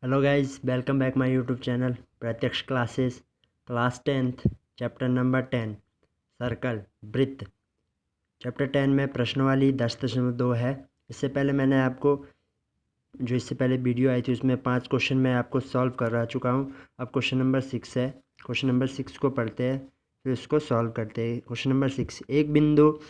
Hello guys, welcome back my YouTube channel Pratyaksh classes. Class 10th chapter number 10 circle वृत्त। Chapter 10 में प्रश्नावली 10.2 है। इससे पहले मैंने आपको जो इससे पहले वीडियो आई थी उसमें 5 क्वेश्चन मैं आपको सॉल्व करा चुका हूँ। अब क्वेश्चन नंबर 6 है। क्वेश्चन नंबर 6 को पढ़ते हैं, फिर उसको सॉल्व करते हैं। क्वेश्चन नंबर 6, एक बिंदु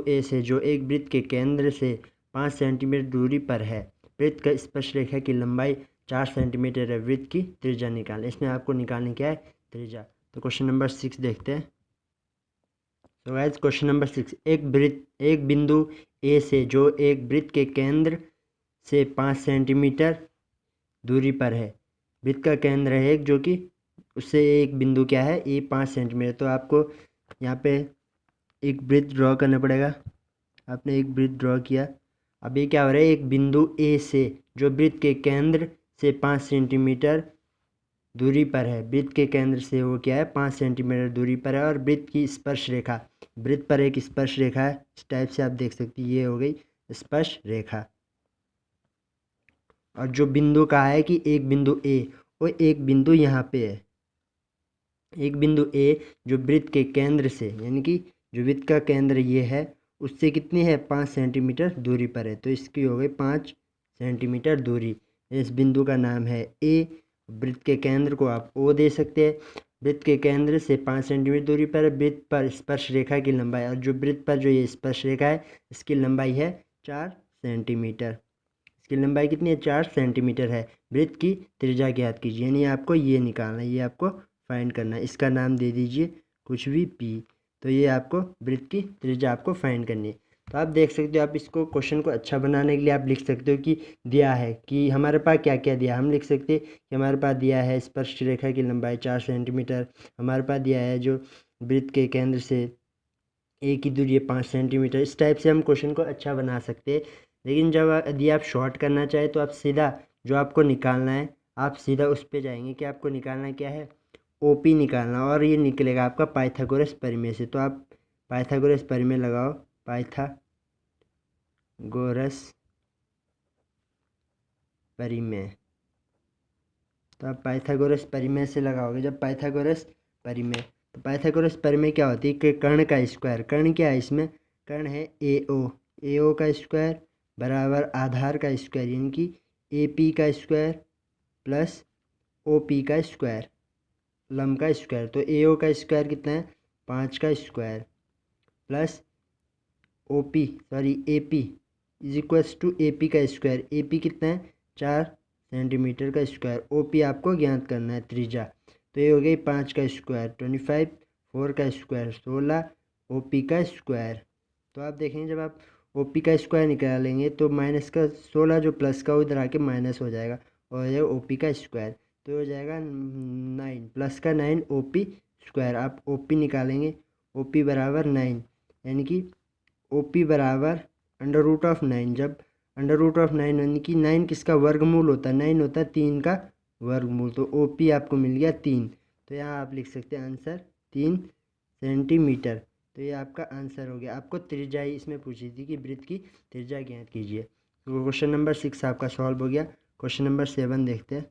ए से जो एक वृत्त के केंद्र से 5 सेंटीमीटर दूरी पर है, वृत्त का स्पर्श रेखा की लंबाई 4 सेंटीमीटर है, वृत्त की त्रिज्या निकालें। इसमें आपको निकालनी क्या है? त्रिज्या। तो क्वेश्चन नंबर 6 देखते हैं। तो गाइस क्वेश्चन नंबर 6, एक बिंदु ए से जो एक वृत्त के केंद्र से 5 सेंटीमीटर दूरी पर है, वृत्त का केंद्र है एक, जो कि उससे एक बिंदु क्या है, ये 5 सेंटीमीटर। तो आपको यहाँ पे एक वृत्त ड्रॉ करना पड़ेगा। आपने एक वृत्त ड्रॉ किया। अब ये क्या हो रहा है, एक बिंदु ए से जो वृत्त के केंद्र से 5 सेंटीमीटर दूरी पर है, वृत्त के केंद्र से वो क्या है, 5 सेंटीमीटर दूरी पर है, और वृत्त की स्पर्श रेखा, वृत्त पर एक स्पर्श रेखा है। इस टाइप से आप देख सकते हैं, ये हो गई स्पर्श रेखा। और जो बिंदु कहा है कि एक बिंदु ए, वो एक बिंदु यहाँ पे है। एक बिंदु ए जो वृत्त के केंद्र से, यानी कि जो वृत्त का केंद्र ये है, उससे कितनी है, 5 सेंटीमीटर दूरी पर है। तो इसकी हो गई 5 सेंटीमीटर दूरी। इस बिंदु का नाम है ए। वृत्त के केंद्र को आप ओ दे सकते हैं। वृत्त के केंद्र से 5 सेंटीमीटर दूरी पर है। वृत्त पर स्पर्श रेखा की लंबाई, और जो वृत्त पर जो ये स्पर्श रेखा है, इसकी लंबाई है 4 सेंटीमीटर। इसकी लंबाई कितनी है, 4 सेंटीमीटर है। वृत्त की त्रिज्या ज्ञात कीजिए, यानी आपको ये निकालना है, ये आपको फाइंड करना है। इसका नाम दे दीजिए कुछ भी पी। तो ये आपको वृत्त की त्रिज्या आपको फाइंड करनी है। तो आप देख सकते हो, आप इसको क्वेश्चन को अच्छा बनाने के लिए आप लिख सकते हो कि दिया है कि हमारे पास क्या क्या दिया। हम लिख सकते हैं कि हमारे पास दिया है स्पर्श रेखा की लंबाई 4 सेंटीमीटर, हमारे पास दिया है जो वृत्त के केंद्र से ए की दूरी है 5 सेंटीमीटर। इस टाइप से हम क्वेश्चन को अच्छा बना सकते हैं। लेकिन जब यदि आप शॉर्ट करना चाहें तो आप सीधा जो आपको निकालना है, आप सीधा उस पर जाएंगे कि आपको निकालना क्या है, ओपी निकालना, और ये निकलेगा आपका पाइथागोरस परिमेय से। तो आप पाइथागोरस परिमेय लगाओ, पाइथागोरस परिमेय। तो आप पाइथागोरस परिमेय से लगाओगे। जब पाइथागोरस परिमेय, तो पाइथागोरस परिमेय क्या होती है कि कर्ण का स्क्वायर, कर्ण क्या है इसमें, कर्ण है ए ओ का स्क्वायर बराबर आधार का स्क्वायर, यानी कि ए पी का स्क्वायर प्लस ओ पी का स्क्वायर, लंब का स्क्वायर। तो ए ओ का स्क्वायर कितना है, 5 का square plus O P A P is equals to A P का स्क्वायर। ए पी कितना है, 4 सेंटीमीटर का स्क्वायर। ओ पी आपको ज्ञात करना है, त्रिज्या। तो ये हो गई 5 का स्क्वायर 25, 4 का स्क्वायर 16, ओ पी का स्क्वायर। तो आप देखेंगे जब आप ओ पी का स्क्वायर निकालेंगे तो माइनस का 16 जो प्लस का उधर आके माइनस हो जाएगा, और हो जाएगा ओ पी का स्क्वायर। तो हो जाएगा 9 प्लस का 9 ओ पी स्क्वायर। आप ओ पी निकालेंगे, ओ पी बराबर 9, यानी कि ओ पी बराबर अंडर रूट ऑफ 9। जब अंडर रूट ऑफ 9 यानी कि 9 किसका वर्गमूल होता है, 9 होता है 3 का वर्गमूल। तो ओ पी आपको मिल गया 3। तो यहाँ आप लिख सकते हैं आंसर 3 सेंटीमीटर। तो ये आपका आंसर हो गया। आपको त्रिज्या ही इसमें पूछी थी कि वृत्त की त्रिज्या ज्ञात कीजिए। तो क्वेश्चन नंबर 6 आपका सॉल्व हो गया। क्वेश्चन नंबर 7 देखते हैं।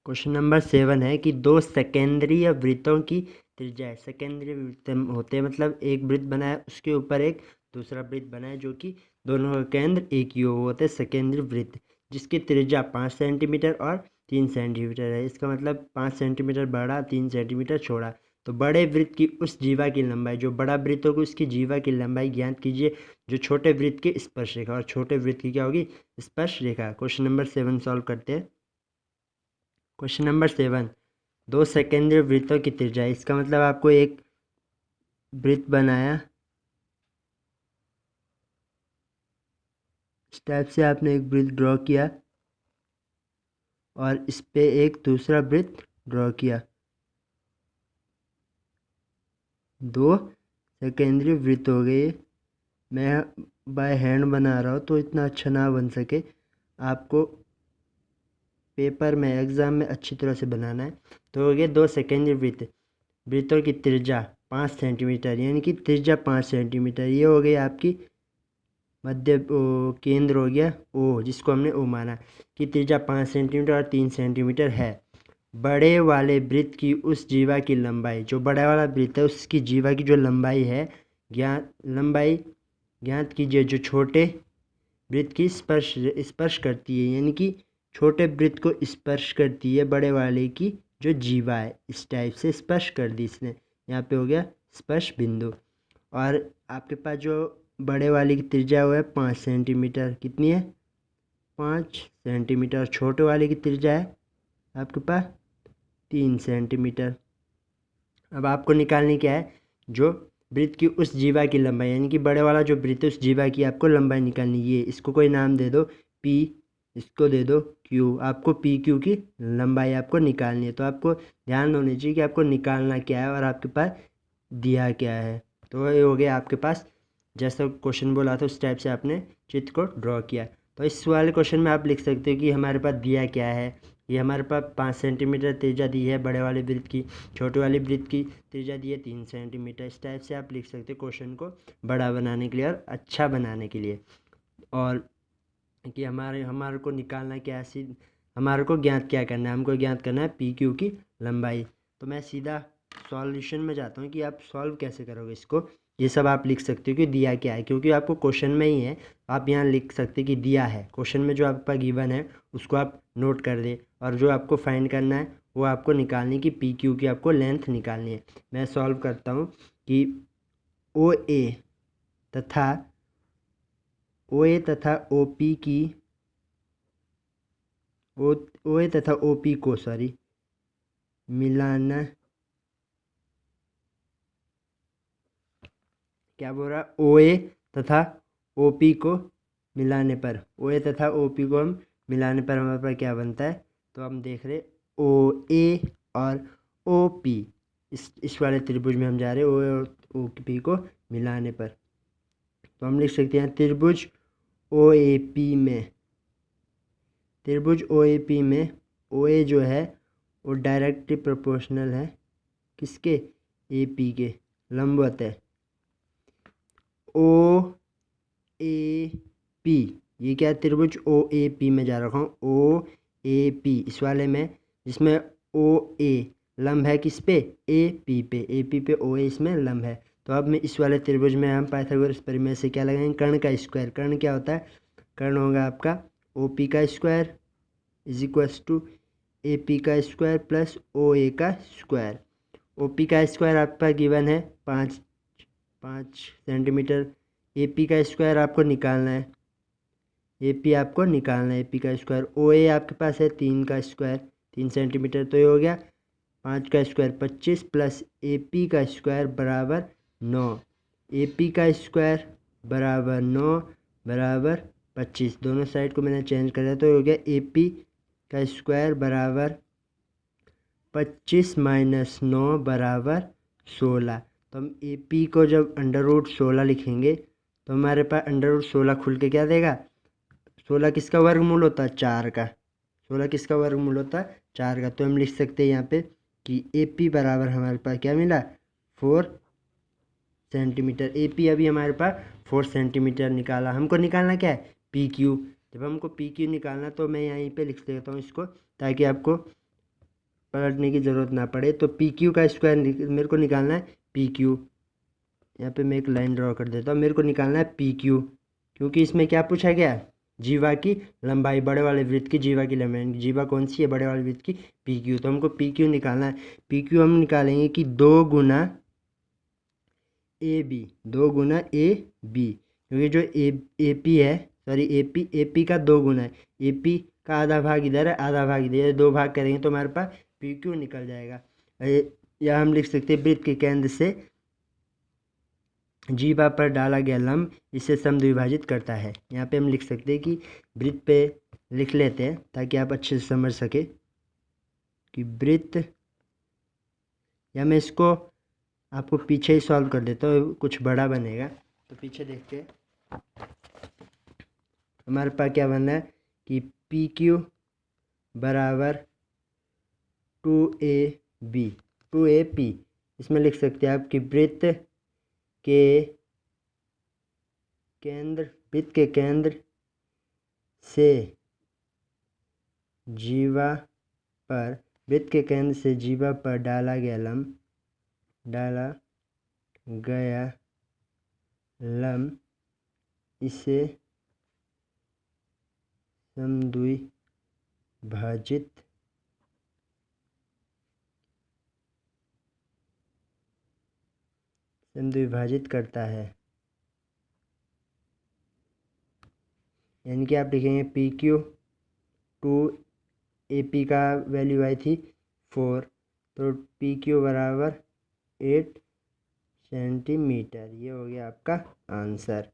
क्वेश्चन नंबर 7 है कि दो सेकेंद्रीय वृत्तों की त्रिज्या, सेकेंद्रीय वृत्त होते हैं मतलब एक वृत्त बना है, उसके ऊपर एक दूसरा वृत्त बना है, जो कि दोनों का केंद्र एक ही हो, होते हैं सेकेंद्रीय वृत्त, जिसकी त्रिज्या 5 सेंटीमीटर और 3 सेंटीमीटर है। इसका मतलब 5 सेंटीमीटर बड़ा, 3 सेंटीमीटर छोड़ा। तो बड़े वृत्त की उस जीवा की लंबाई, जो बड़ा वृत्त होगी उसकी जीवा की लंबाई ज्ञात कीजिए, जो छोटे वृत्त की स्पर्श रेखा, और छोटे वृत्त की क्या होगी, स्पर्श रेखा। क्वेश्चन नंबर 7 सॉल्व करते हैं। क्वेश्चन नंबर 7, दो सेकेंडरी वृत्तों की त्रिज्या। इसका मतलब आपको एक वृत्त बनाया, इस टाइप से आपने एक वृत्त ड्रॉ किया, और इस पे एक दूसरा वृत्त ड्रॉ किया। दो सेकेंडरी वृत्त हो गए। मैं बाय हैंड बना रहा हूँ तो इतना अच्छा ना बन सके, आपको पेपर में एग्ज़ाम में अच्छी तरह से बनाना है। तो हो गए दो सेकेंडरी वृत्त, वृत्तों की त्रिज्या 5 सेंटीमीटर, यानी कि त्रिज्या 5 सेंटीमीटर। ये हो गई आपकी मध्य केंद्र हो गया ओ, जिसको हमने ओ माना, कि त्रिज्या 5 सेंटीमीटर और 3 सेंटीमीटर है। बड़े वाले वृत्त की उस जीवा की लंबाई, जो बड़ा वाला वृत्त है उसकी जीवा की जो लंबाई है ज्ञात कीजिए, जो छोटे वृत्त की स्पर्श करती है, यानी कि छोटे वृत्त को स्पर्श करती है बड़े वाले की जो जीवा है। इस टाइप से स्पर्श कर दी इसने, यहाँ पे हो गया स्पर्श बिंदु। और आपके पास जो बड़े वाले की त्रिज्या वो है 5 सेंटीमीटर, कितनी है 5 सेंटीमीटर। छोटे वाले की त्रिज्या है आपके पास 3 सेंटीमीटर। अब आपको निकालनी क्या है, जो वृत्त की उस जीवा की लंबाई, यानी कि बड़े वाला जो वृत्त है उस जीवा की आपको लंबाई निकालनी है। इसको कोई नाम दे दो पी, इसको दे दो क्यू। आपको पी क्यू की लंबाई आपको निकालनी है। तो आपको ध्यान होनी चाहिए कि आपको निकालना क्या है और आपके पास दिया क्या है। तो ये हो गया आपके पास, जैसा क्वेश्चन बोला था उस टाइप से आपने चित्र को ड्रॉ किया। तो इस वाले क्वेश्चन में आप लिख सकते हो कि हमारे पास दिया क्या है। ये हमारे पास 5 सेंटीमीटर त्रिज्या दी है बड़े वाले वृत्त की, छोटे वाले वृत्त की त्रिज्या दी है 3 सेंटीमीटर। इस टाइप से आप लिख सकते हो क्वेश्चन को बड़ा बनाने के लिए और अच्छा बनाने के लिए। और कि हमारे को निकालना क्या है, हमारे को ज्ञात क्या करना है, हमको ज्ञात करना है पी क्यू की लंबाई। तो मैं सीधा सॉल्यूशन में जाता हूँ कि आप सॉल्व कैसे करोगे इसको। ये सब आप लिख सकते हो कि दिया क्या है, क्योंकि आपको क्वेश्चन में ही है। आप यहाँ लिख सकते हो कि दिया है, क्वेश्चन में जो आपका गिवन है उसको आप नोट कर दे, और जो आपको फाइंड करना है वो आपको निकालनी की पी क्यू की आपको लेंथ निकालनी है। मैं सॉल्व करता हूँ कि ओ ए तथा ओ पी की ओ ए तथा ओ पी को मिलाना, क्या बोल रहा, ओ ए तथा ओ पी को मिलाने पर, ओ ए तथा ओ पी को हम मिलाने पर हमारे पास क्या बनता है। तो हम देख रहे ओ ए और ओ पी, इस वाले त्रिभुज में हम जा रहे हैं ओ ए और ओ पी को मिलाने पर। तो हम लिख सकते हैं त्रिभुज ओ ए पी में ओ ए जो है वो डायरेक्टली प्रोपोर्शनल है किसके, ए पी के लंबवत है। ओ ए पी, ये क्या है, त्रिभुज ओ ए पी में जा रखा हूँ, ओ ए पी इस वाले में, जिसमें ओ ए लंब है किस पे, ए पी पे ओ ए इसमें लंब है। तो अब मैं इस वाले त्रिभुज में हम पाइथागोरस प्रमेय से क्या लगाएंगे, कर्ण का स्क्वायर। कर्ण क्या होता है, कर्ण होगा आपका ओ पी का square is equals to A P का स्क्वायर प्लस ओ ए का स्क्वायर। ओ पी का स्क्वायर आपका गिवन है 5 सेंटीमीटर। ए पी का स्क्वायर आपको निकालना है, ए पी का स्क्वायर। ओ ए आपके पास है 3 का स्क्वायर 3 सेंटीमीटर। तो ये हो गया 5 का स्क्वायर 25 प्लस ए पी का स्क्वायर बराबर 9। ए पी का स्क्वायर बराबर 9 बराबर 25, दोनों साइड को मैंने चेंज कर दिया। तो ये हो गया ए पी का स्क्वायर बराबर 25 माइनस 9 बराबर 16। तो हम ए पी को जब √16 लिखेंगे तो हमारे पास √16 खुल के क्या देगा, 16 किसका वर्गमूल होता है, 4 का। 16 किसका वर्गमूल होता है, 4 का। तो हम लिख सकते हैं यहाँ पे कि ए पी बराबर हमारे पास क्या मिला, 4 सेंटीमीटर। ए पी अभी हमारे पास 4 सेंटीमीटर निकाला। हमको निकालना क्या है, पी क्यू। जब हमको पी क्यू निकालना तो मैं यहीं पे लिख देता हूँ इसको, ताकि आपको पलटने की ज़रूरत ना पड़े। तो पी क्यू का स्क्वायर मेरे को निकालना है, पी क्यू। यहाँ पे मैं एक लाइन ड्रॉ कर देता हूँ, मेरे को निकालना है पी क्यू, क्योंकि इसमें क्या पूछा गया है, जीवा की लंबाई, बड़े वाले वृत्त की जीवा की लंबाई। जीवा कौन सी है, बड़े वाले वृत्त की, पी क्यू। तो हमको पी क्यू निकालना है। पी क्यू हम निकालेंगे कि 2 गुना A B, 2 Guna A B, क्योंकि जो ए पी है, ए पी का 2 गुना है। ए पी का आधा भाग इधर है, आधा भाग इधर है, 2 भाग करेंगे तो हमारे पास पी क्यू निकल जाएगा। या हम लिख सकते हैं वृत्त के केंद्र से जीवा पर डाला गया लंब इसे समद्विभाजित करता है। यहाँ पे हम लिख सकते हैं कि वृत्त पे लिख लेते हैं ताकि आप अच्छे से समझ सके कि वृत्त, या मैं इसको आपको पीछे ही सॉल्व कर देता हूँ, कुछ बड़ा बनेगा। तो पीछे देखते हैं हमारे पास क्या बनना है कि पी क्यू बराबर 2AP। इसमें लिख सकते हैं आप कि वृत्त के केंद्र वृत्त के केंद्र से जीवा पर डाला गया लंब इसे समद्विभाजित करता है। यानी कि आप लिखेंगे P Q, two A P का वैल्यू आई थी 4, तो पी क्यू बराबर 8 सेंटीमीटर। ये हो गया आपका आंसर।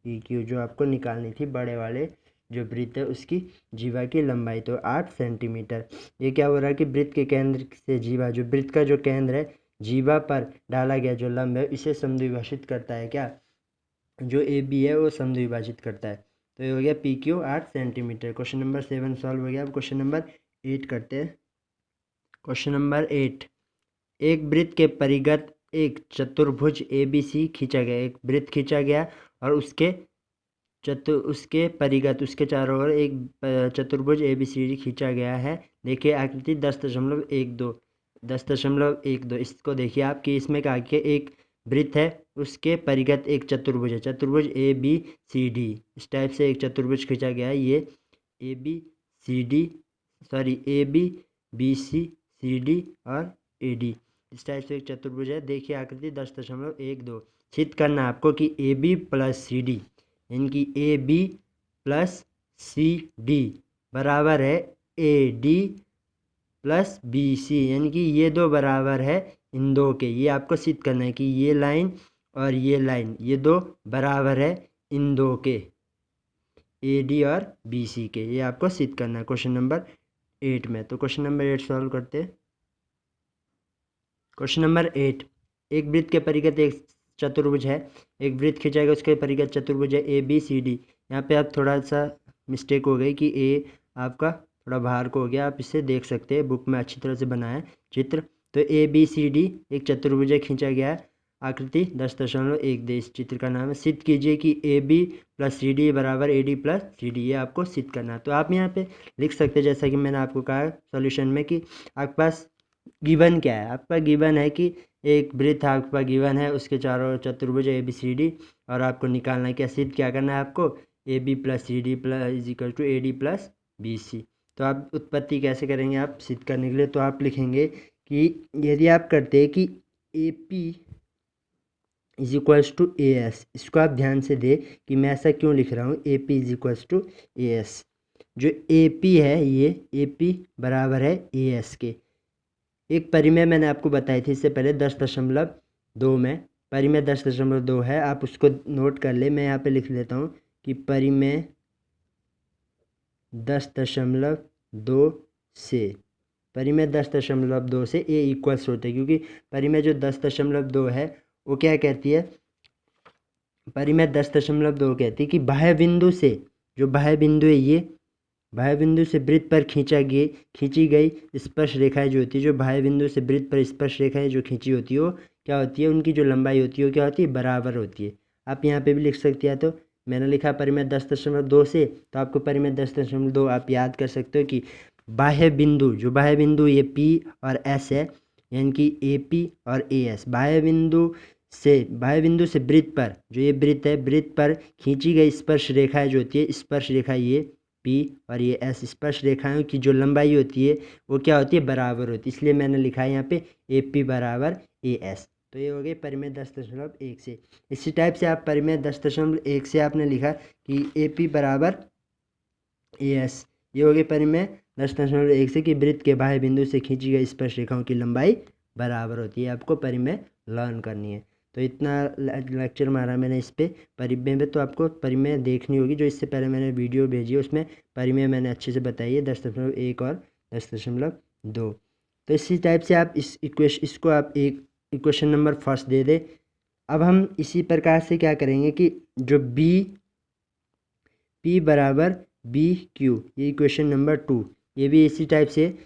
पी क्यू जो आपको निकालनी थी बड़े वाले जो वृत्त है उसकी जीवा की लंबाई, तो 8 सेंटीमीटर। ये क्या हो रहा है कि वृत्त के केंद्र से जीवा, जो वृत्त का जो केंद्र है जीवा पर डाला गया जो लंब है इसे समद्विभाजित करता है। क्या जो ए बी है वो समद्विभाजित करता है। तो ये हो गया P Q 8 centimetre. Question number 7 solve हो गया। अब क्वेश्चन नंबर 8 करते हैं। क्वेश्चन नंबर 8, एक वृत्त के परिगत एक चतुर्भुज ए बी सी खींचा गया। एक वृत्त खींचा गया और उसके परिगत, उसके चारों ओर एक चतुर्भुज ए बी सी डी खींचा गया है। देखिए आकृति 10.12। इसको देखिए आप कि इसमें क्या कि एक वृत्त है उसके परिगत एक चतुर्भुज है, चतुर्भुज ए बी सी डी। इस टाइप से एक चतुर्भुज खींचा गया है। ये A B B C C D और ए डी, इस टाइप से एक चतुर्भुज है। देखिए आकृति 10.12। सिद्ध करना आपको कि A B plus C D, यानी कि A B plus C D बराबर है A D plus B C, यानी कि ये दो बराबर है इन दो के। ये आपको सिद्ध करना है कि ये लाइन और ये लाइन ये दो बराबर है इन दो के, ए डी और बी सी के। ये आपको सिद्ध करना है क्वेश्चन नंबर 8 में। तो क्वेश्चन नंबर 8 सॉल्व करते हैं। क्वेश्चन नंबर 8, एक वृत्त के परिगत एक चतुर्भुज है। एक वृत्त खींचाएगा उसके परिगत चतुर्भुज है ए बी सी डी। यहाँ पे आप थोड़ा सा मिस्टेक हो गई कि ए आपका थोड़ा बाहर को हो गया, आप इसे देख सकते हैं बुक में अच्छी तरह से बनाया चित्र। तो ए बी सी डी एक चतुर्भुज खींचा गया है। आकृति 10.1 इस चित्र का नाम है। सिद्ध कीजिए कि A B plus C D बराबर A D plus C D. ये आपको सिद्ध करना है। तो आप यहाँ पे लिख सकते हैं जैसा कि मैंने आपको कहा सॉल्यूशन में कि आपके पास गिवन क्या है। आपका गिवन है कि एक वृत्त आपके पास गिवन है, उसके चारों चतुर्भुज ए बी सी डी, और आपको निकालना है क्या, सिद्ध क्या करना है आपको, A B plus C D plus is equal to A D plus B C. तो आप उत्पत्ति कैसे करेंगे आप सिद्ध करने के लिए, तो आप लिखेंगे कि यदि आप करते हैं कि A P is equals to A S. इसको आप ध्यान से दे कि मैं ऐसा क्यों लिख रहा हूँ, A P is equals to A S. जो ए पी है ये ए पी बराबर है ए एस के। एक परिमेय मैंने आपको बताई थी इससे पहले 10.2 में, परिमेय 10.2 है, आप उसको नोट कर ले। मैं यहाँ पे लिख लेता हूँ कि परिमेय 10.2 से ए इक्वल्स होते हैं, क्योंकि परिमेय जो 10.2 है वो क्या कहती है, परिमेय 10.2 कहती है कि बाह्य बिंदु से, जो बाह्य बिंदु है ये बाह्य बिंदु से वृत्त पर खींची गई स्पर्श रेखाएं जो होती है, जो बाह्य बिंदु से वृत्त पर स्पर्श रेखाएं जो खींची होती है वो क्या होती है, उनकी जो लंबाई होती है वो क्या होती है, बराबर होती है। आप यहाँ पे भी लिख सकते हैं। तो मैंने लिखा परिमेय 10.2 से, तो आपको परिमेय 10.2 आप याद कर सकते हो कि बाह्य बिंदु, जो बाह्य बिंदु ये पी और एस है, यानी कि ए पी और ए एस, बाह्य बिंदु से वृत्त पर, जो ये वृत्त है, वृत्त पर खींची गई स्पर्श रेखाएं जो होती है, स्पर्श रेखा ये पी और ये एस, स्पर्श रेखाओं की जो लंबाई होती है वो क्या होती है, बराबर होती है। इसलिए मैंने लिखा है यहाँ पे ए पी बराबर ए एस। तो ये हो गई परिमेय 10.1 से। इसी टाइप से आप परिमेय 10.1 से आपने लिखा कि ए पी बराबर ए एस। ये हो गई परिमेय 10.1 से कि वृत्त के बाह्य बिंदु से खींची गई स्पर्श रेखाओं की लंबाई बराबर होती है। आपको परिमेय लर्न करनी है। तो इतना लेक्चर मारा मैंने इस पर परिमेय में, तो आपको परिमेय देखनी होगी। जो इससे पहले मैंने वीडियो भेजी है उसमें परिमेय मैंने अच्छे से बताई है 10.1 और 10.2। तो इसी टाइप से आप इसको आप एक इक्वेशन नंबर फर्स्ट दे दे। अब हम इसी प्रकार से क्या करेंगे कि जो बी पी बराबर बी क्यू, ये इक्वेशन नंबर 2, ये भी इसी टाइप से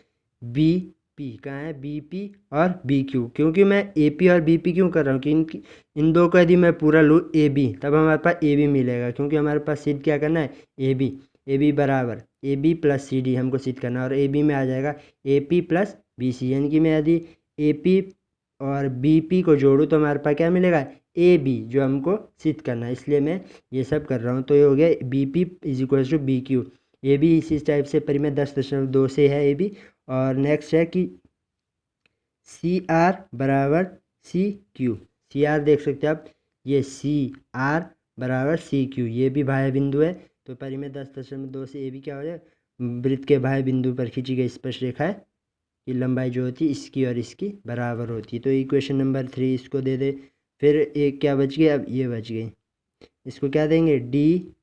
बी पी कहाँ है, बी पी और बी क्यू। क्योंकि मैं ए पी और बी पी क्यों कर रहा हूँ कि इन दो को यदि मैं पूरा लूँ ए बी, तब हमारे पास ए बी मिलेगा। क्योंकि हमारे पास सिद्ध क्या करना है, ए बी बराबर A B plus C D हमको सिद्ध करना है। और ए बी में आ जाएगा A P plus B C, यानी कि मैं यदि ए पी और बी पी को जोड़ूँ तो हमारे पास क्या मिलेगा, ए बी, जो हमको सिद्ध करना है। इसलिए मैं ये सब कर रहा हूँ। तो ये हो गया B P is equal to B Q. A B इसी टाइप से परिमेय 10.2 से है ए बी। और नेक्स्ट है कि सी आर बराबर सी क्यू। सी आर देख सकते हैं आप, ये सी आर बराबर सी क्यू, ये भी बाह्य बिंदु है। तो परिमेय 10.2 से ए बी क्या हो जाए, वृत्त के बाह्य बिंदु पर खींची गई स्पर्श रेखा है की लंबाई जो होती है इसकी और इसकी बराबर होती है। तो इक्वेशन नंबर 3 इसको दे दे। फिर एक क्या बच गई, अब ये बच गई, इसको क्या देंगे, डी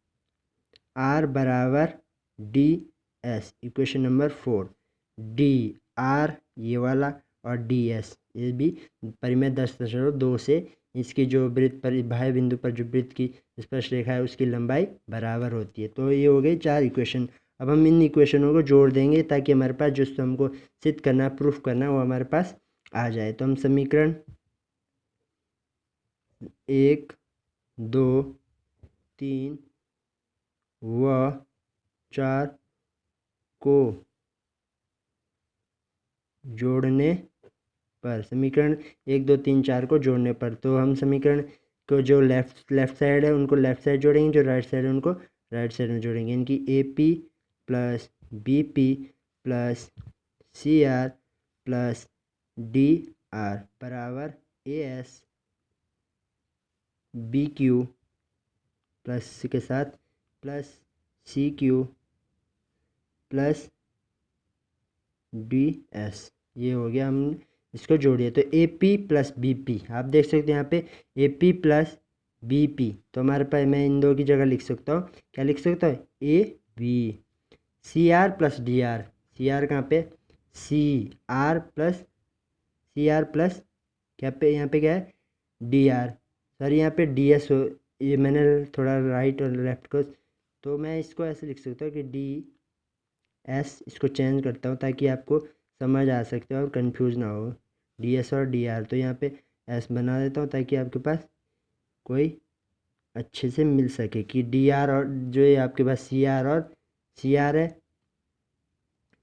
आर बराबर D S. Equation number 4, D R ये वाला और डी एस, ये भी परिमेय 10.2 से इसकी जो वृत्त पर बाह्य बिंदु पर जो वृत्त की स्पर्श रेखा है उसकी लंबाई बराबर होती है। तो ये हो गई 4 इक्वेशन। अब हम इन इक्वेशनों को जोड़ देंगे ताकि हमारे पास जो हमको सिद्ध करना, प्रूफ करना, वो हमारे पास आ जाए। तो हम समीकरण 1 2 3 व 4 को जोड़ने पर, समीकरण 1 2 3 4 को जोड़ने पर, तो हम समीकरण को जो लेफ्ट साइड है उनको लेफ्ट साइड जोड़ेंगे, जो राइट साइड है उनको राइट साइड में जोड़ेंगे। यानी कि A P plus B P plus C R plus D R बराबर A S B Q plus के साथ plus C Q plus D S. ये हो गया, हम इसको जोड़िए तो A P plus B P, आप देख सकते हैं यहाँ पे A P plus B P. तो हमारे पास मैं इन दो की जगह लिख सकता हूँ, क्या लिख सकता हूँ, A B. C R plus D R, C R कहाँ पे, सी आर प्लस क्या पे, यहाँ पे क्या है, डी आर। सर यहाँ पे डी एस हो, ये मैंने थोड़ा राइट और लेफ्ट को, तो मैं इसको ऐसे लिख सकता हूँ कि डी एस, इसको चेंज करता हूँ ताकि आपको समझ आ सकते हो और कंफ्यूज ना हो, डी एस और डी आर। तो यहाँ पे एस बना देता हूँ ताकि आपके पास कोई अच्छे से मिल सके कि डी आर और जो है आपके पास सी आर और सी आर है,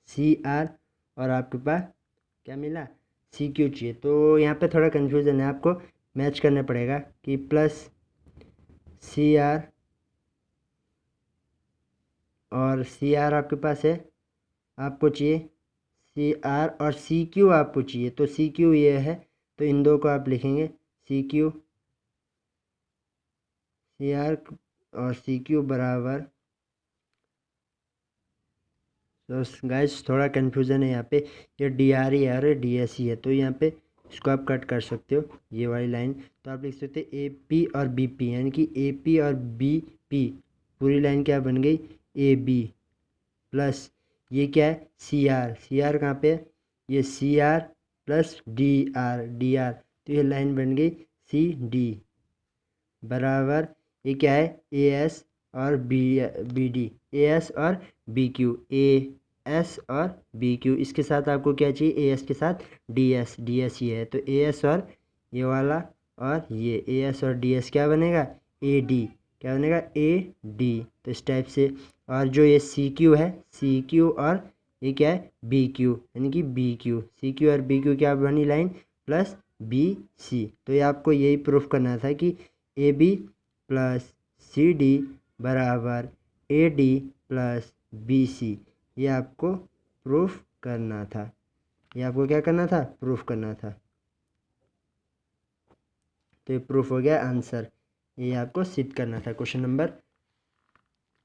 सी आर और आपके पास क्या मिला, सी क्यू चाहिए। तो यहाँ पे थोड़ा कन्फ्यूज़न है, आपको मैच करना पड़ेगा कि प्लस सी आर और सी आर आपके पास है, आपको चाहिए सी आर और सी क्यू आपको चाहिए। तो सी क्यू ये है, तो इन दो को आप लिखेंगे सी क्यू, सी आर और सी क्यू बराबर। तो गाइस थोड़ा कन्फ्यूज़न है यहाँ पे, ये डी आर ही है और डी एस ही है। तो यहाँ पे इसको आप कट कर सकते हो, ये वाली लाइन। तो आप लिख सकते हैं ए पी और बी पी, यानी कि ए पी और बी पी पूरी लाइन क्या बन गई, ए बी प्लस ये क्या है, सी आर, सी आर कहाँ पे है, ये C R plus D R, D R. तो ये लाइन बन गई सी डी बराबर, ये क्या है, ए एस और बी डी, ए एस और बी क्यू, ए एस और बी क्यू। इसके साथ आपको क्या चाहिए, ए एस के साथ डी एस, डी एस ही है। तो ए एस और ये वाला और ये ए एस और डी एस क्या बनेगा, ए डी, क्या बनेगा, ए डी। तो इस टाइप से। और जो ये सी क्यू है, सी क्यू और ये क्या है, बी क्यू, यानी कि बी क्यू, सी क्यू और बी क्यू क्या बनी लाइन, प्लस बी सी। तो ये आपको यही प्रूफ करना था कि A B plus C D बराबर A D plus B C. ये आपको प्रूफ करना था, ये आपको क्या करना था, प्रूफ करना था। तो ये प्रूफ हो गया आंसर, ये आपको सिद्ध करना था। क्वेश्चन नंबर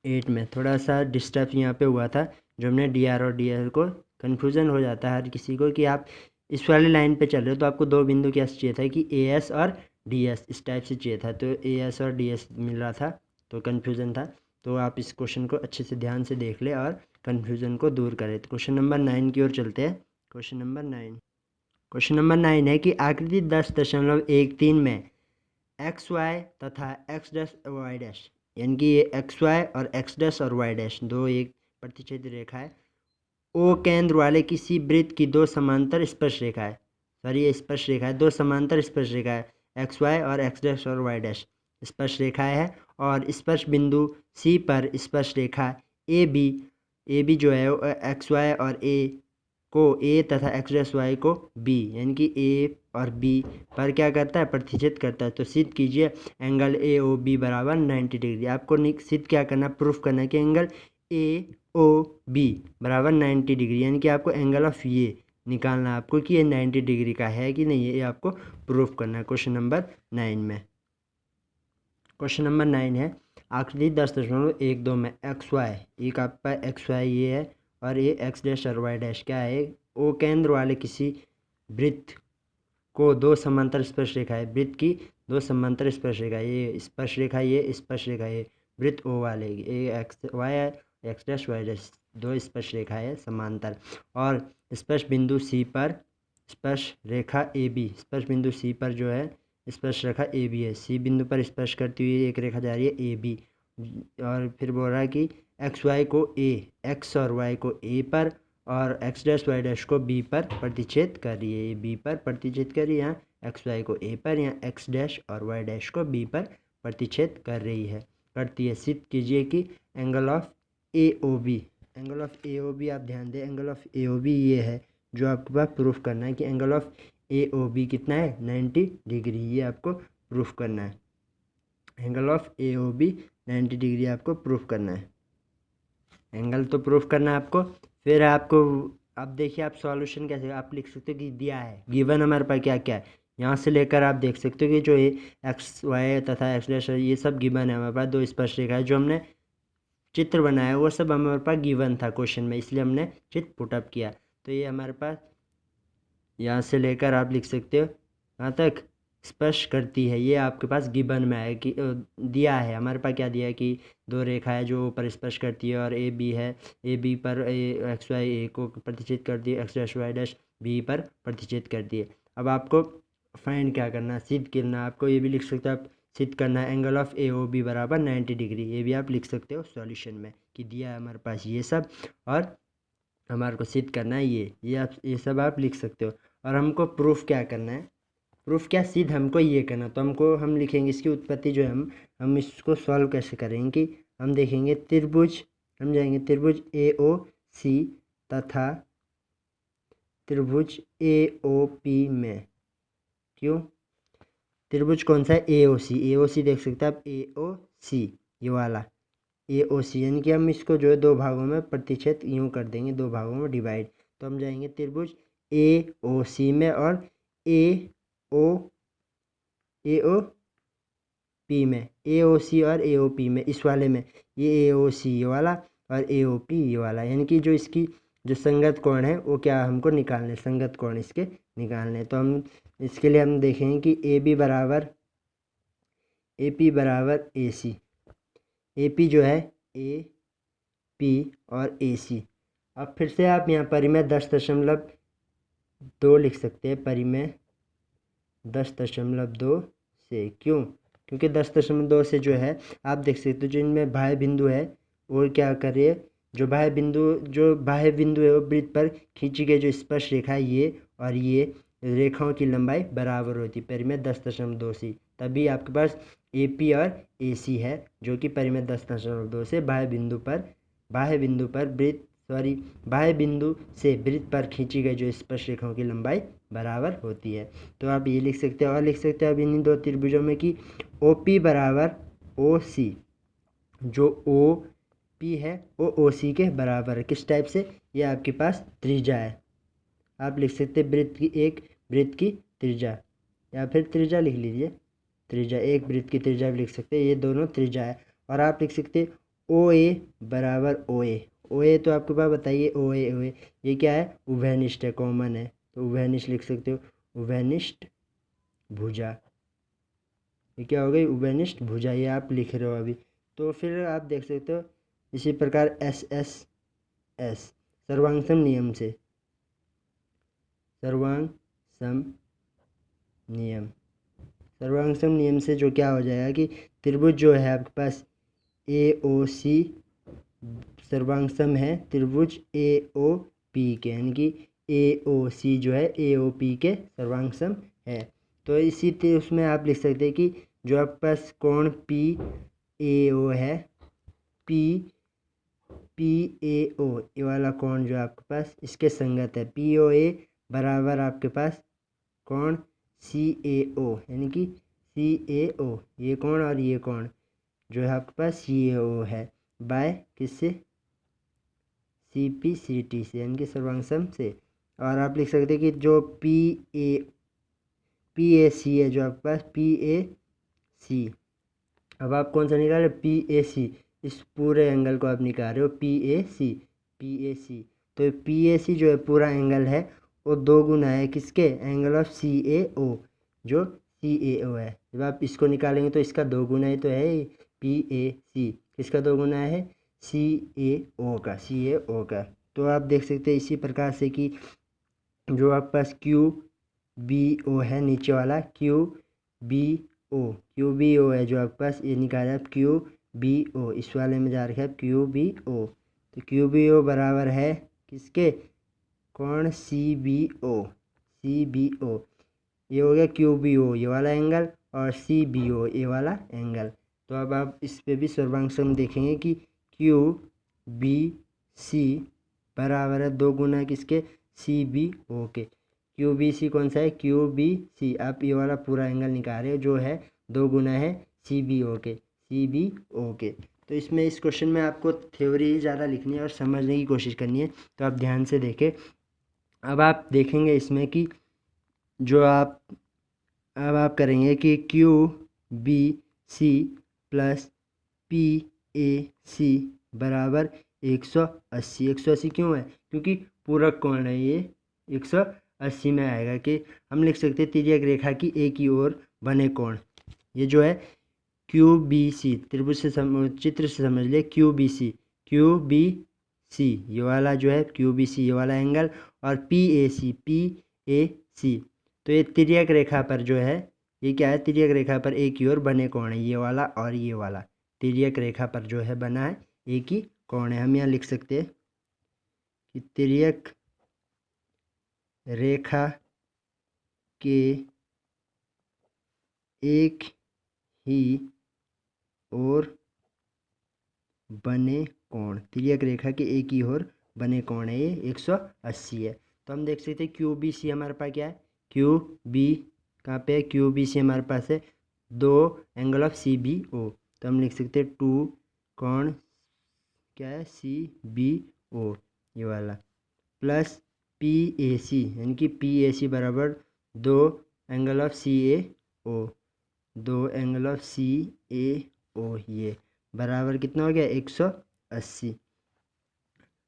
8 में थोड़ा सा डिस्टर्ब यहाँ पे हुआ था, जो हमने डी आर और डी एल को कन्फ्यूज़न हो जाता है हर किसी को कि आप इस वाली लाइन पे चल रहे हो तो आपको दो बिंदु क्या चाहिए था कि ए एस और डी एस, इस टाइप से चाहिए था। तो ए एस और डी एस मिल रहा था तो कन्फ्यूज़न था। तो आप इस क्वेश्चन को अच्छे से ध्यान से देख ले और कन्फ्यूज़न को दूर करें। तो क्वेश्चन नंबर 9 की ओर चलते हैं। क्वेश्चन नंबर 9 है कि आकृति 10.13 में एक्स वाई तथा एक्स डैश वाई डैश, यानी कि ये एक्स वाई और एक्स डैश और वाई डैश दो एक प्रतिच्छेद रेखा है, ओ केंद्र वाले किसी वृत्त की दो समांतर स्पर्श रेखाएं, सॉरी ये स्पर्श रेखा है, दो समांतर स्पर्श रेखा है एक्स वाई और एक्स डैश और वाई डैश स्पर्श रेखाएं है, और स्पर्श बिंदु सी पर स्पर्श रेखा ए बी जो है एक्स वाई और ए को ए तथा एक्स डैश वाई को बी, यानी कि ए और बी पर क्या करता है, प्रतिच्छेद करता है। तो सिद्ध कीजिए एंगल ए ओ बी बराबर 90 डिग्री। आपको सिद्ध क्या करना, प्रूफ करना है कि एंगल ए ओ बी बराबर 90 डिग्री, यानी कि आपको एंगल ऑफ ये निकालना है आपको कि ये 90 डिग्री का है कि नहीं, ये आपको प्रूफ करना है। क्वेश्चन नंबर 9 में, क्वेश्चन नंबर 9 है आकृति 10.12 में एक्स वाई, एक आपका एक्स वाई ये है और ये एक्स डैश और वाई डैश क्या है, ओ केंद्र वाले किसी वृत्त को दो समांतर स्पर्श रेखा है, वृत्त की दो समांतर स्पर्श रेखा, ये स्पर्श रेखा ये स्पर्श रेखा ये वृत्त ओ वाले ये एक्स वाई है, एक्स डैश वाई डैश दो स्पर्श रेखा है समांतर, और स्पर्श बिंदु सी पर स्पर्श रेखा ए बी, स्पर्श बिंदु सी पर जो है स्पर्श रेखा ए बी है, सी बिंदु पर स्पर्श करती हुई एक रेखा जा रही है ए बी, और फिर बोल रहा है कि एक्स वाई को ए, एक्स और वाई को ए पर और एक्स डैश वाई डैश को बी पर प्रतिच्छेद कर रही है, ये बी पर प्रतिच्छेद कर रही है, यहाँ एक्स वाई को ए पर, यहाँ एक्स डैश और वाई डैश को बी पर प्रतिच्छेद कर रही है, करती है। सिद्ध कीजिए कि angle of A O B, angle of A O B आप ध्यान दें, angle of A O B ये है जो आपके पास प्रूफ करना है कि angle of A O B कितना है 90 डिग्री, ये आपको प्रूफ करना है। Angle of A O B 90 degree आपको प्रूफ करना है, एंगल तो प्रूफ करना है आपको। फिर आपको अब देखिए आप सॉल्यूशन कैसे आप लिख सकते हो कि दिया है गिवन हमारे पास क्या क्या है, यहाँ से लेकर आप देख सकते हो कि जो ये एक्स वाई तथा एक्स डैश ये सब गिवन है हमारे पास, दो स्पर्श रेखा है, जो हमने चित्र बनाया वो सब हमारे पास गिवन था क्वेश्चन में, इसलिए हमने चित्र पुटअप किया। तो ये हमारे पास यहाँ से लेकर आप लिख सकते हो यहाँ तक स्पर्श करती है, ये आपके पास गिवन में है कि दिया है हमारे पास, क्या दिया है कि दो रेखा है जो ऊपर स्पर्श करती है और ए बी है, ए बी पर एक्स वाई ए को प्रतिच्छेद करती है, X dash Y dash B पर प्रतिच्छेद करती है। अब आपको फाइंड क्या करना, सिद्ध करना, आपको ये भी लिख सकते हो आप सिद्ध करना है angle of A O B बराबर 90 डिग्री, ये भी आप लिख सकते हो सॉल्यूशन में कि दिया है हमारे पास ये सब, और हमारे को सिद्ध करना है ये आप ये सब आप लिख सकते हो। और हमको प्रूफ क्या करना है, प्रूफ क्या सिद्ध हमको ये करना, तो हमको हम लिखेंगे इसकी उत्पत्ति जो है हम इसको सॉल्व कैसे करेंगे कि हम देखेंगे त्रिभुज, हम जाएंगे त्रिभुज ए ओ सी तथा त्रिभुज ए ओ पी में, क्यों त्रिभुज कौन सा है ए ओ सी देख सकते हैं आप, ए ओ सी ये वाला ए ओ सी, यानी कि हम इसको जो है दो भागों में प्रतिच्छेद यूँ कर देंगे, दो भागों में डिवाइड, तो हम जाएंगे त्रिभुज ए ओ सी में और ए ओ पी में, ए ओ सी और ए ओ पी में, इस वाले में ये ए ओ सी ये वाला और ए ओ पी ये वाला, यानी कि जो इसकी जो संगत कोण है वो क्या हमको निकालने, संगत कोण इसके निकालने। तो हम इसके लिए हम देखेंगे कि ए पी बराबर ए सी, ए पी जो है ए पी और ए सी। अब फिर से आप यहाँ परिमेय 10.2 लिख सकते हैं, परिमेय 10.2 से, क्यों, क्योंकि 10.2 से जो है आप देख सकते हो जो इनमें बाह्य बिंदु है वो क्या कर रही है, जो बाह्य बिंदु है वो वृत्त पर खींची गई जो स्पर्श रेखा है ये और ये रेखाओं की लंबाई बराबर होती है परिमेय 10.2 से, तभी आपके पास ए पी और ए सी है जो कि परिमेय 10.2 से बाह्य बिंदु से वृत्त पर खींची गई जो स्पर्श रेखाओं की लंबाई बराबर होती है। तो आप ये लिख सकते हो, और लिख सकते हो अब इन दो त्रिभुजों में कि ओ पी बराबर ओ सी, जो ओ पी है वो ओ सी के बराबर है, किस टाइप से, ये आपके पास त्रिज्या है, आप लिख सकते हैं वृत्त की त्रिज्या, या फिर त्रिज्या लिख लीजिए, त्रिज्या एक वृत्त की त्रिज्या लिख सकते हैं, ये दोनों त्रिज्या है। और आप लिख सकते हैं ओ ए बराबर ओ ए तो आपके पास बताइए ओ ए ये क्या है, उभयनिष्ठ है, कॉमन है, तो उभयनिष्ठ लिख सकते हो, उभयनिष्ठ भुजा, ये क्या हो गई, उभयनिष्ठ भुजा, ये आप लिख रहे हो अभी। तो फिर आप देख सकते हो इसी प्रकार एस सर्वांगसम नियम से जो क्या हो जाएगा कि त्रिभुज जो है आपके पास ए ओ सी सर्वांगसम है त्रिभुज ए ओ पी के, यानी कि ए ओ सी जो है ए ओ पी के सर्वांग सम है। तो इसी तरह उसमें आप लिख सकते हैं कि जो आपके पास कोण पी ए ओ है, पी ए ओ ये वाला कोण जो आपके पास इसके संगत है, पी ओ ए बराबर आपके पास कोण सी ए ओ, यानी कि सी ए ओ ये कोण और ये कोण जो है आपके पास सी ए ओ है, बाय किससे, सी पी सी टी से, यानी कि सर्वांग सम से। और आप लिख सकते हैं कि जो पी ए सी है जो आपके पास पी ए सी, अब आप कौन सा निकाल रहे हो, पी ए सी, इस पूरे एंगल को आप निकाल रहे हो P A C, P A सी। तो पी ए सी जो है पूरा एंगल है वो 2 गुना है किसके, एंगल ऑफ सी ए ओ, जो सी ए ओ है। जब आप इसको निकालेंगे तो इसका 2 गुना ही तो है पी ए सी, किसका 2 गुना है, सी ए ओ का, सी ए ओ का। तो आप देख सकते हैं इसी प्रकार से कि जो आपके पास क्यू बी ओ है नीचे वाला, क्यू बी ओ है जो आपके पास, ये निकाला है क्यू बी ओ, इस वाले में जा रखा है क्यू बी ओ। तो क्यू बी ओ बराबर है किसके, कोण सी बी ओ, ये हो गया क्यू बी ओ ये वाला एंगल और सी बी ओ ये वाला एंगल। तो अब आप इस पे भी सर्वांग सम देखेंगे कि क्यू बी सी बराबर है 2 गुना किसके, सी बी ओ के। क्यू बी सी कौन सा है, क्यू बी सी, आप ये वाला पूरा एंगल निकाल रहे हो जो है 2 गुना है सी बी ओ के, सी बी ओ के। तो इसमें इस क्वेश्चन में आपको थ्योरी ज़्यादा लिखनी है और समझने की कोशिश करनी है, तो आप ध्यान से देखें। अब आप देखेंगे इसमें कि जो आप अब आप करेंगे कि Q B C plus P A C बराबर 180। 180 क्यों है, क्योंकि पूरक कोण है ये 180 में आएगा कि हम लिख सकते हैं तिर्यक रेखा की एक ही ओर बने कोण। ये जो है क्यू बी सी, त्रिभुज से चित्र से समझ ले, क्यू बी सी ये वाला जो है क्यू बी सी ये वाला एंगल, और पी ए सी, तो ये तिर्यक रेखा पर जो है, ये क्या है, तिर्यक रेखा पर एक ही ओर बने कोण है, ये वाला और ये वाला तिर्यक रेखा पर जो है बना है एक ही कोण है। हम यहाँ लिख सकते हैं कि तिर्यक रेखा के एक ही ओर बने कोण, तिर्यक रेखा के एक ही ओर बने कोण है ये 180 है। तो हम देख सकते हैं क्यू बी सी हमारे पास क्या है, क्यू बी कहाँ पे है, क्यू बी सी हमारे पास है 2 angle of C B O, तो हम लिख सकते हैं 2 कोण क्या है सी बी ओ ये वाला, प्लस पी ए सी, यानी कि पी ए सी बराबर 2 angle of C A O, 2 angle of C A O, ये बराबर कितना हो गया 180।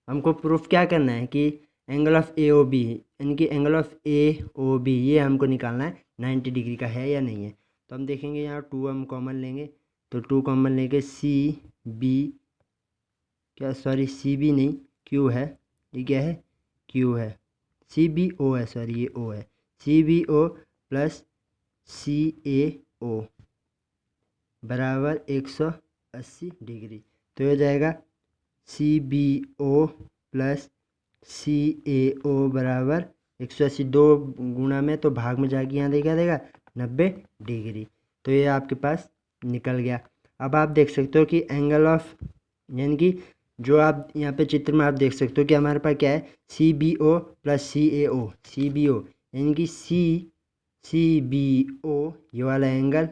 हमको प्रूफ क्या करना है कि angle of A O B, यानी कि angle of A O B ये हमको निकालना है 90 डिग्री का है या नहीं है। तो हम देखेंगे यहाँ 2 हम कॉमन लेंगे, तो 2 कॉमन लेके सी बी सी बी नहीं क्यू है, ये क्या है क्यू है, सी बी ओ है, सॉरी ये ओ है, सी B O plus C A O बराबर 180 डिग्री। तो ये हो जाएगा सी B O plus C A O बराबर 180, 2 गुना में तो भाग में जाके यहाँ देखा देगा 90 डिग्री। तो ये आपके पास निकल गया। अब आप देख सकते हो कि एंगल ऑफ, यानी कि जो आप यहाँ पे चित्र में आप देख सकते हो कि हमारे पास क्या है, सी B O plus C A O, C B ओ यानी कि सी बी ओ ये वाला एंगल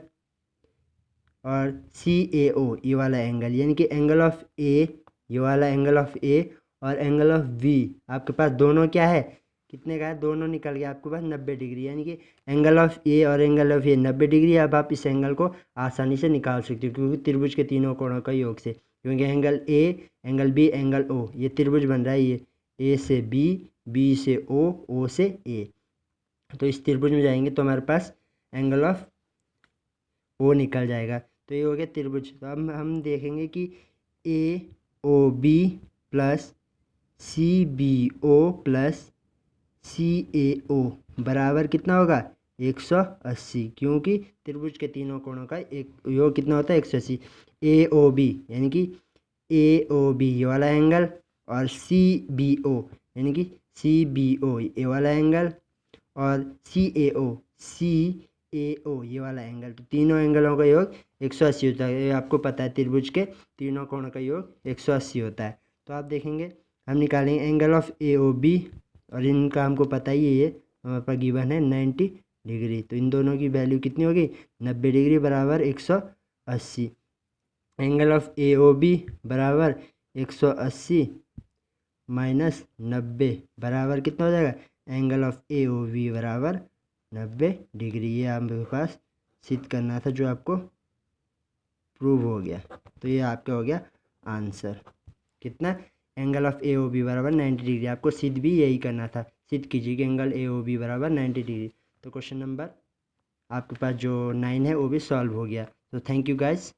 और सी ए ओ ये वाला एंगल, यानी कि एंगल ऑफ ए ये वाला एंगल ऑफ ए और एंगल ऑफ वी आपके पास दोनों क्या है, कितने का है, दोनों निकल गया आपके पास 90 डिग्री, यानी कि एंगल ऑफ ए और एंगल ऑफ ए 90 डिग्री। अब आप इस एंगल को आसानी से निकाल सकते हो क्योंकि त्रिभुज के तीनों कोणों का योग से, क्योंकि angle A angle B angle O ये त्रिभुज बन रहा है, ये ए से बी, बी से ओ से ए, तो इस त्रिभुज में जाएंगे तो हमारे पास एंगल ऑफ ओ निकल जाएगा। तो ये हो गया त्रिभुज। तो अब हम देखेंगे कि A O B plus C B O plus C A O बराबर कितना होगा 180, क्योंकि त्रिभुज के तीनों कोणों का एक योग कितना होता है 180। ए ओ बी यानी कि ए ओ बी ये वाला एंगल और सी बी ओ यानी कि CBO ये वाला एंगल और CAO ये वाला एंगल, तो तीनों एंगलों का योग 180 होता है। ये आपको पता है त्रिभुज के तीनों कोण का योग 180 होता है। तो आप देखेंगे हम निकालेंगे एंगल ऑफ AOB और इनका हमको पता ही है, ये हमारे पास गिवन है 90 डिग्री। तो इन दोनों की वैल्यू कितनी होगी 90 डिग्री बराबर 180। एंगल ऑफ AOB बराबर 180 माइनस 90 बराबर कितना हो जाएगा, एंगल ऑफ AOB बराबर 90 डिग्री। ये आपके पास सिद्ध करना था जो आपको प्रूव हो गया। तो ये आपका हो गया आंसर। कितना, एंगल ऑफ AOB बराबर 90 डिग्री। आपको सिद्ध भी यही करना था, सिद्ध कीजिए कि एंगल AOB बराबर 90 डिग्री। तो क्वेश्चन नंबर आपके पास जो 9 है वो भी सॉल्व हो गया। तो थैंक यू गाइस।